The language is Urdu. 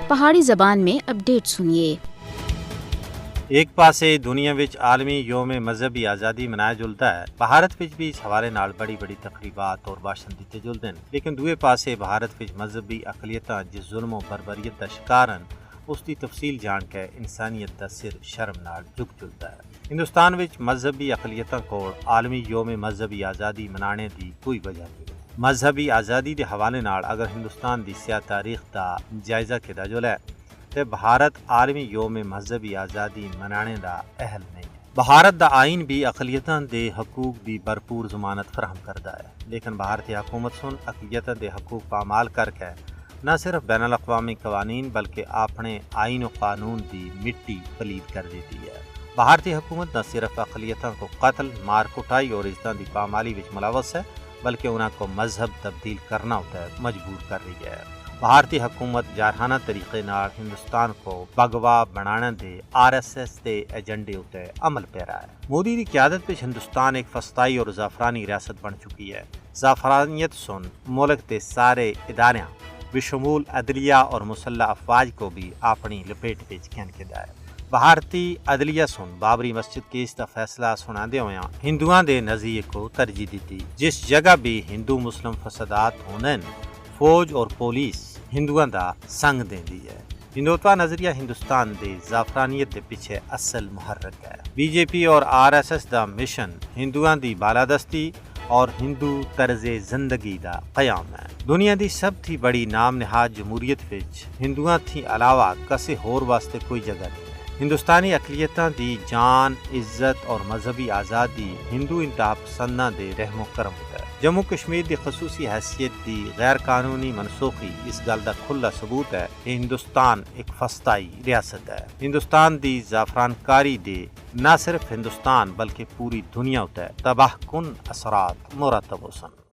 پہاڑی زبان میں اپڈیٹ سنیے۔ ایک پاسے دنیا وچ عالمی یوم مذہبی آزادی منایا جلدا ہے، بھارت وچ بھی اس حوالے نال بڑی تقریبات اور بھاشن دیتے جلدے ہیں، لیکن دوئے پاسے بھارت وچ مذہبی اقلیتاں جس ظلم و بربریت دا شکار ہیں اس دی تفصیل جان کے انسانیت دا سر شرم نال جھک جلدا ہے۔ ہندوستان وچ مذہبی اقلیتاں کول عالمی یوم مذہبی آزادی منانے دی کوئی وجہ نہیں۔ مذہبی آزادی دے حوالے نال اگر ہندوستان دی سیاہ تاریخ دا جائزہ کیتا جلے تے بھارت عالمی یوم مذہبی آزادی منانے دا اہل نہیں ہے۔ بھارت دا آئین بھی اقلیتاں دے حقوق دی بھرپور ضمانت فراہم کردا ہے، لیکن بھارتی حکومت سن اقلیتاں دے حقوق پامال کر کے نہ صرف بین الاقوامی قوانین بلکہ اپنے آئین و قانون دی مٹی پلید کر دیتی ہے۔ بھارتی حکومت نہ صرف اقلیتاں کو قتل، مار کٹائی اور عزتاں دی پامالی وچ ملوث ہے بلکہ انہاں کو مذہب تبدیل کرنا ہوتا ہے مجبور کر رہی ہے۔ بھارتی حکومت جارحانہ طریقے نال ہندوستان کو بگوا بنانے دے RSS دے ایجنڈے اتے عمل پیرا ہے۔ مودی دی قیادت وچ ہندوستان ایک فسطائی اور زعفرانی ریاست بن چکی ہے۔ زعفرانیت سن ملک دے سارے اداریاں بشمول عدلیہ اور مسلح افواج کو بھی اپنی لپیٹ وچ کھینچدا ہے۔ بھارتی عدلیہ سن بابری مسجد کیس دا فیصلہ سناندے ہویا ہندوؤں دے نظریے کو ترجیح دیتی۔ جس جگہ بھی ہندو مسلم فسادات ہوندے فوج اور پولیس ہندوؤں دا سنگ دیندی ہے۔ ہندوتوا نظریہ ہندوستان دے زعفرانیت دے پیچھے اصل محرک ہے۔ BJP اور RSS دا مشن ہندوؤں دی بالادستی اور ہندو طرز زندگی دا قیام ہے۔ دنیا دی سب تھی بڑی نام نہاد جمہوریت وچ ہندوؤں تھی علاوہ کسے ہور واسطے کوئی جگہ نہیں ہے۔ ہندوستانی اقلیتاں دی جان، عزت اور مذہبی آزادی ہندو انتہا پسنداں دے رحم و کرم ہے۔ جموں کشمیر دی خصوصی حیثیت دی غیر قانونی منسوخی اس گل دا کھلا ثبوت ہے کہ ہندوستان ایک فسطائی ریاست ہے۔ ہندوستان دی زعفران کاری دے نہ صرف ہندوستان بلکہ پوری دنیا تے تباہ کن اثرات مرتب ہو سن۔